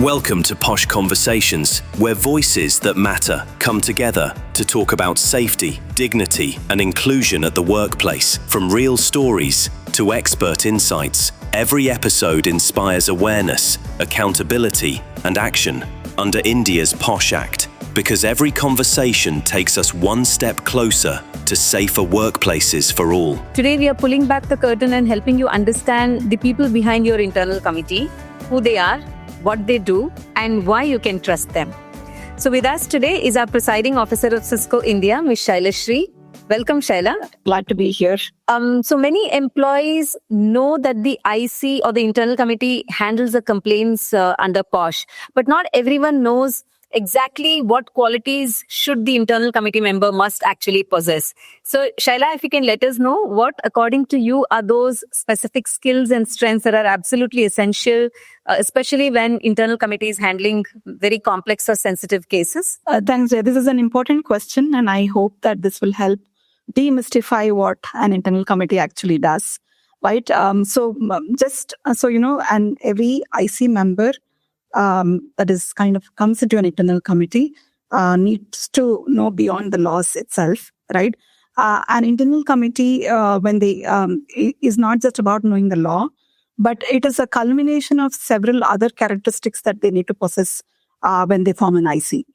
Welcome to Posh Conversations, where voices that matter come together to talk about safety, dignity, and inclusion at the workplace. From real stories to expert insights, every episode inspires awareness, accountability, and action under India's POSH Act, because every conversation takes us one step closer to safer workplaces for all. Today, we are pulling back the curtain and helping you understand the people behind your internal committee, who they are, what they do, and why you can trust them. So with us today is our presiding officer of Cisco India, Ms. Shailashree. Welcome, Shaila. Glad to be here. So many employees know that the IC or the internal committee handles the complaints under POSH, but not everyone knows exactly what qualities should the internal committee member must actually possess. So, Shaila, if you can let us know what, according to you, are those specific skills and strengths that are absolutely essential, especially when internal committee is handling very complex or sensitive cases? Thanks, Jay. This is an important question, and I hope that this will help demystify what an internal committee actually does. Right? Just so you know, and every IC member that is kind of comes into an internal committee needs to know beyond the laws itself, right? An internal committee, when they is not just about knowing the law, but it is a culmination of several other characteristics that they need to possess when they form an IC.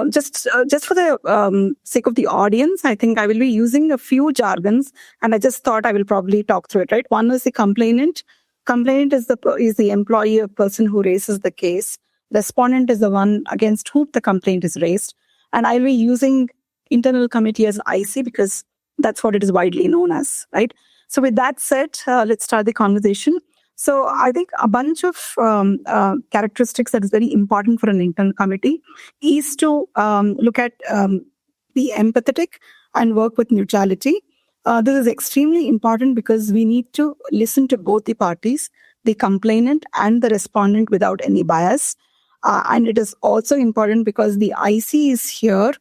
Just for the sake of the audience, I think I will be using a few jargons, and I just thought I will probably talk through it, right? One is the complainant. Complainant is the employee or person who raises the case. Respondent is the one against whom the complaint is raised. And I'll be using internal committee as IC because that's what it is widely known as, right? So with that said, let's start the conversation. So I think a bunch of characteristics that is very important for an internal committee is to look at be empathetic and work with neutrality. This is extremely important because we need to listen to both the parties, the complainant and the respondent, without any bias. And it is also important because the IC is here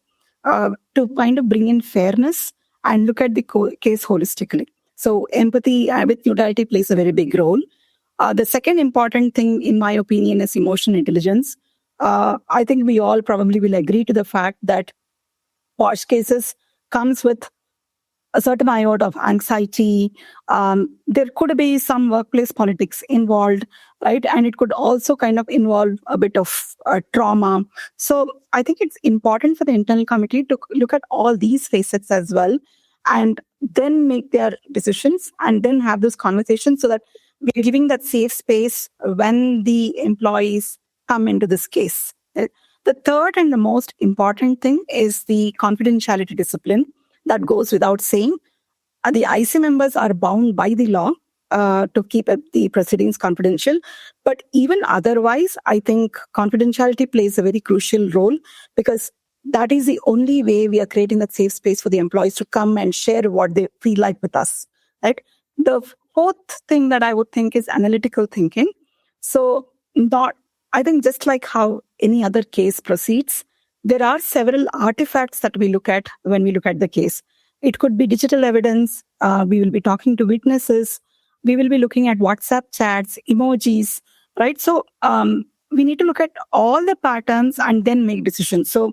to kind of bring in fairness and look at the case holistically. So empathy with neutrality plays a very big role. The second important thing, in my opinion, is emotional intelligence. I think we all probably will agree to the fact that POSH cases comes with a certain iota of anxiety. There could be some workplace politics involved, right? And it could also kind of involve a bit of trauma. So I think it's important for the internal committee to look at all these facets as well, and then make their decisions and then have those conversations so that we're giving that safe space when the employees come into this case. The third and the most important thing is the confidentiality discipline. That goes without saying. The IC members are bound by the law to keep the proceedings confidential. But even otherwise, I think confidentiality plays a very crucial role because that is the only way we are creating that safe space for the employees to come and share what they feel like with us. Right? The fourth thing that I would think is analytical thinking. So I think just like how any other case proceeds, there are several artifacts that we look at when we look at the case. It could be digital evidence. We will be talking to witnesses. We will be looking at WhatsApp chats, emojis, right? So we need to look at all the patterns and then make decisions. So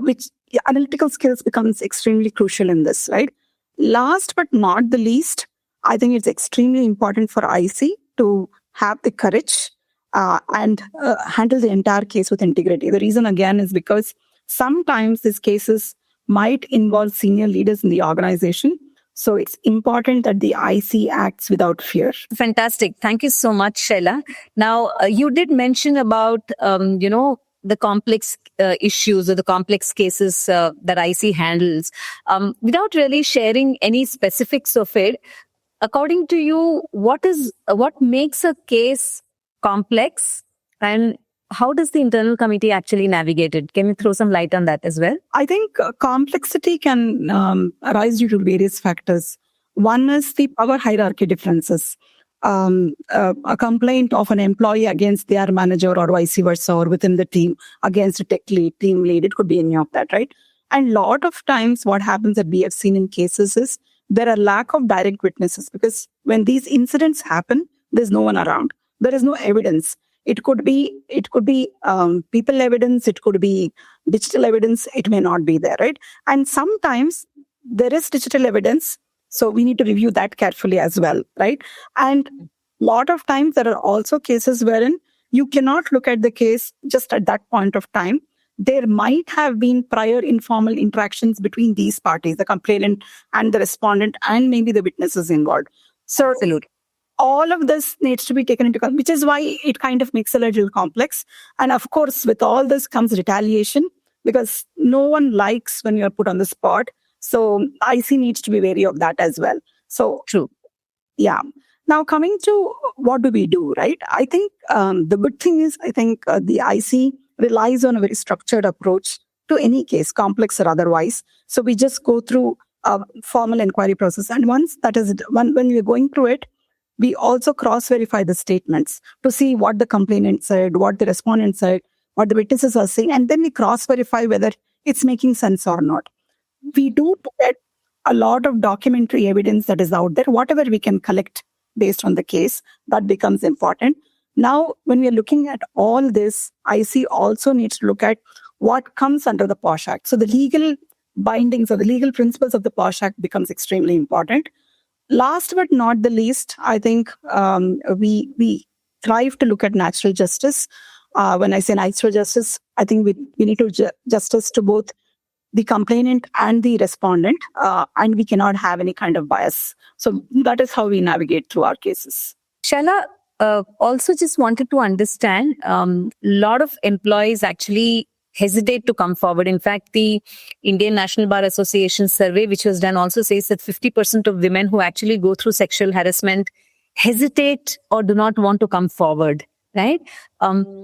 which analytical skills becomes extremely crucial in this, right? Last but not the least, I think it's extremely important for IC to have the courage and handle the entire case with integrity. The reason, again, is because sometimes these cases might involve senior leaders in the organization. So it's important that the IC acts without fear. Fantastic. Thank you so much, Shaila. Now, you did mention about, the complex issues or the complex cases that IC handles. Without really sharing any specifics of it, according to you, what makes a case complex, and how does the internal committee actually navigate it? Can you throw some light on that as well? I think complexity can arise due to various factors. One is the power hierarchy differences. A complaint of an employee against their manager or vice versa, or within the team against a tech lead, team lead, it could be any of that, right? And a lot of times what happens that we have seen in cases is there are lack of direct witnesses because when these incidents happen, there's no one around. There is no evidence. It could be people evidence, it could be digital evidence, it may not be there, right? And sometimes there is digital evidence, so we need to review that carefully as well, right? And lot of times there are also cases wherein you cannot look at the case just at that point of time. There might have been prior informal interactions between these parties, the complainant and the respondent, and maybe the witnesses involved. So Absolutely. all of this needs to be taken into account, which is why it kind of makes it a little complex. And of course, with all this comes retaliation, because no one likes when you're put on the spot. So IC needs to be wary of that as well. So True. yeah. Now coming to what do we do, right? I think the good thing is, I think the IC relies on a very structured approach to any case, complex or otherwise. So we just go through a formal inquiry process. And once that is, when we're going through it, we also cross-verify the statements to see what the complainant said, what the respondent said, what the witnesses are saying, and then we cross-verify whether it's making sense or not. We do get a lot of documentary evidence that is out there, whatever we can collect based on the case, that becomes important. Now, when we are looking at all this, IC also needs to look at what comes under the POSH Act. So the legal bindings or the legal principles of the POSH Act becomes extremely important. Last but not the least, I think we thrive to look at natural justice. When I say natural justice, I think we need to justice to both the complainant and the respondent, and we cannot have any kind of bias. So that is how we navigate through our cases. Shaila, also just wanted to understand, lot of employees actually hesitate to come forward. In fact, the Indian National Bar Association survey, which was done, also says that 50% of women who actually go through sexual harassment hesitate or do not want to come forward, right?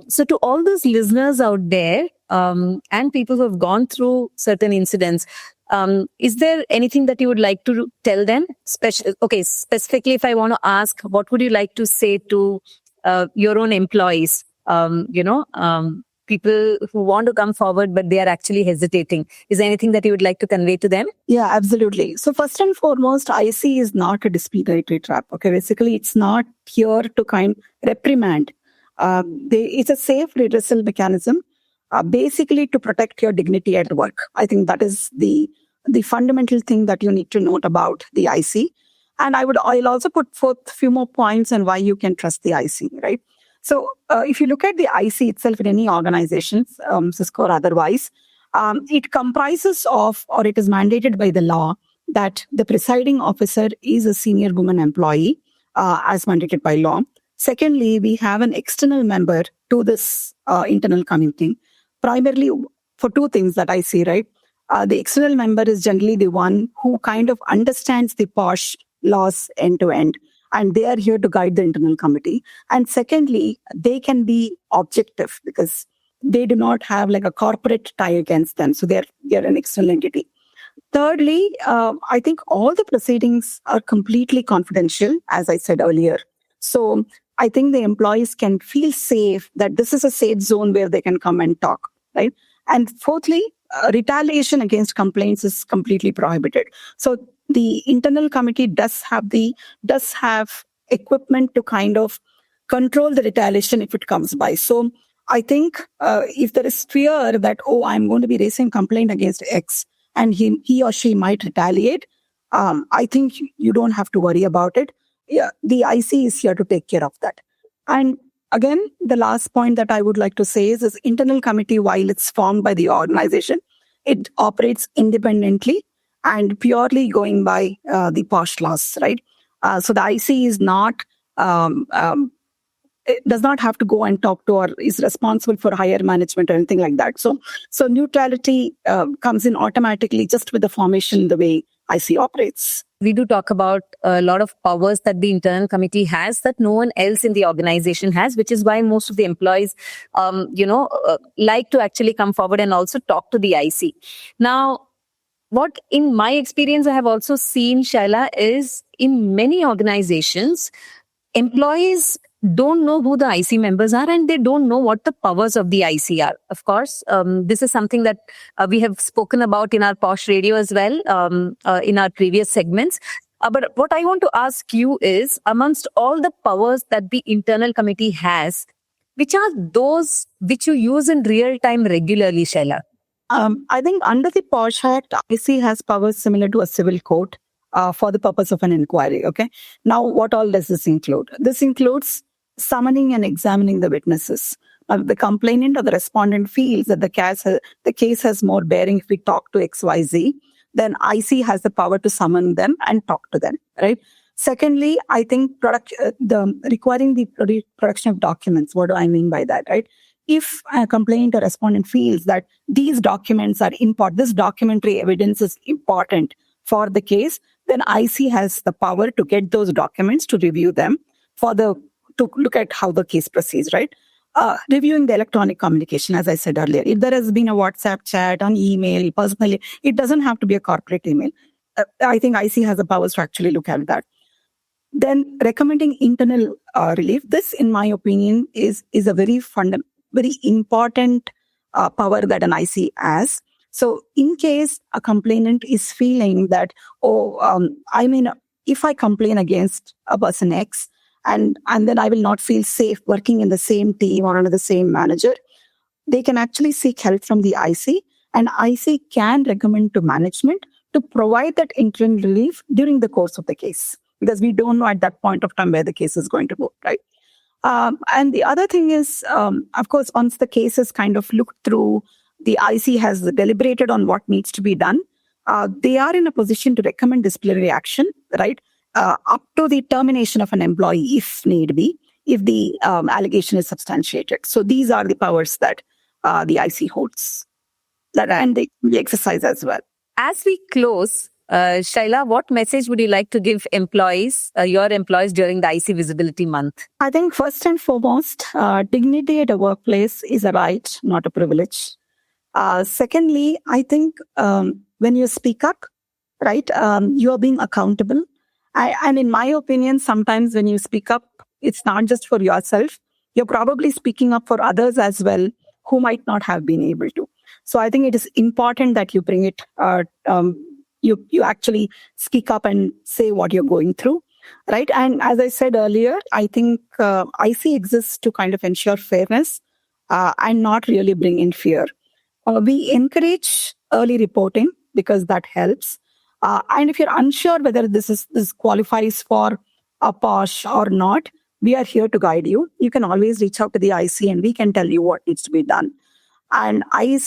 So to all those listeners out there, and people who have gone through certain incidents, is there anything that you would like to tell them? Specifically, if I want to ask, what would you like to say to your own employees? People who want to come forward, but they are actually hesitating. Is there anything that you would like to convey to them? Yeah, absolutely. So first and foremost, IC is not a disciplinary trap. Okay, basically, it's not here to kind reprimand. It's a safe redressal mechanism, basically to protect your dignity at work. I think that is the fundamental thing that you need to note about the IC. And I'll also put forth a few more points on why you can trust the IC, right? So if you look at the IC itself in any organizations, Cisco or otherwise, it comprises of, or it is mandated by the law, that the presiding officer is a senior woman employee, as mandated by law. Secondly, we have an external member to this internal committee, primarily for two things that I see, right? The external member is generally the one who kind of understands the POSH laws end to end, and they are here to guide the internal committee. And secondly, they can be objective because they do not have like a corporate tie against them. So they're an external entity. Thirdly, I think all the proceedings are completely confidential, as I said earlier. So I think the employees can feel safe that this is a safe zone where they can come and talk, right? And fourthly, retaliation against complaints is completely prohibited. So the internal committee does have equipment to kind of control the retaliation if it comes by. So I think if there is fear that, I'm going to be raising complaint against X and he or she might retaliate, I think you don't have to worry about it. Yeah, the IC is here to take care of that. And again, the last point that I would like to say is this internal committee, while it's formed by the organization, it operates independently and purely going by the POSH laws, right? So the IC is not, it does not have to go and talk to or is responsible for higher management or anything like that. So neutrality comes in automatically just with the formation, the way IC operates. We do talk about a lot of powers that the internal committee has that no one else in the organization has, which is why most of the employees, like to actually come forward and also talk to the IC. Now, what in my experience I have also seen, Shaila, is in many organizations, employees don't know who the IC members are and they don't know what the powers of the IC are. Of course, this is something that we have spoken about in our POSH radio as well, in our previous segments. But what I want to ask you is, amongst all the powers that the internal committee has, Which are those which you use in real time regularly, Shaila? I think under the POSH Act, IC has powers similar to a civil court for the purpose of an inquiry. Okay. Now, what all does this include? This includes summoning and examining the witnesses. The complainant or the respondent feels that the case has more bearing if we talk to XYZ, then IC has the power to summon them and talk to them, right? Secondly, I think requiring the production of documents. What do I mean by that, right? If a complainant or respondent feels that these documents are important, this documentary evidence is important for the case, then IC has the power to get those documents, to review them, to look at how the case proceeds, right? Reviewing the electronic communication, as I said earlier. If there has been a WhatsApp chat, on email, personally, it doesn't have to be a corporate email. I think IC has the powers to actually look at that. Then recommending internal relief. This, in my opinion, is a very important power that an IC has. So in case a complainant is feeling that, if I complain against a person X, and then I will not feel safe working in the same team or under the same manager, they can actually seek help from the IC, and IC can recommend to management to provide that interim relief during the course of the case, because we don't know at that point of time where the case is going to go, right? And the other thing is, of course, once the case is kind of looked through, the IC has deliberated on what needs to be done. They are in a position to recommend disciplinary action, right? Up to the termination of an employee, if need be, if the allegation is substantiated. So these are the powers that the IC holds, and they exercise as well. As we close, Shaila, what message would you like to give employees, your employees, during the IC Visibility Month? I think first and foremost, dignity at a workplace is a right, not a privilege. Secondly, I think when you speak up, right, you are being accountable. And in my opinion, sometimes when you speak up, it's not just for yourself. You're probably speaking up for others as well who might not have been able to. So I think it is important that you bring it, you actually speak up and say what you're going through, right? And as I said earlier, I think IC exists to kind of ensure fairness and not really bring in fear. We encourage early reporting because that helps. And if you're unsure whether this qualifies for a POSH or not, we are here to guide you. You can always reach out to the IC and we can tell you what needs to be done. And I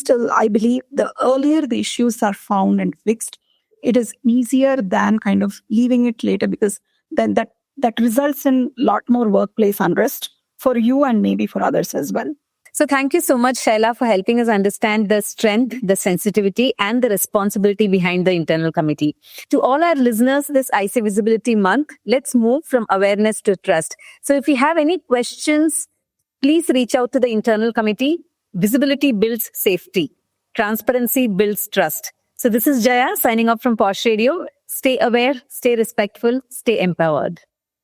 believe the earlier the issues are found and fixed, it is easier than kind of leaving it later, because then that results in a lot more workplace unrest for you and maybe for others as well. So thank you so much, Shaila, for helping us understand the strength, the sensitivity, and the responsibility behind the internal committee. To all our listeners, this IC Visibility Month, let's move from awareness to trust. So if you have any questions, please reach out to the internal committee. Visibility builds safety. Transparency builds trust. So this is Jaya signing off from POSH Radio. Stay aware, stay respectful, stay empowered.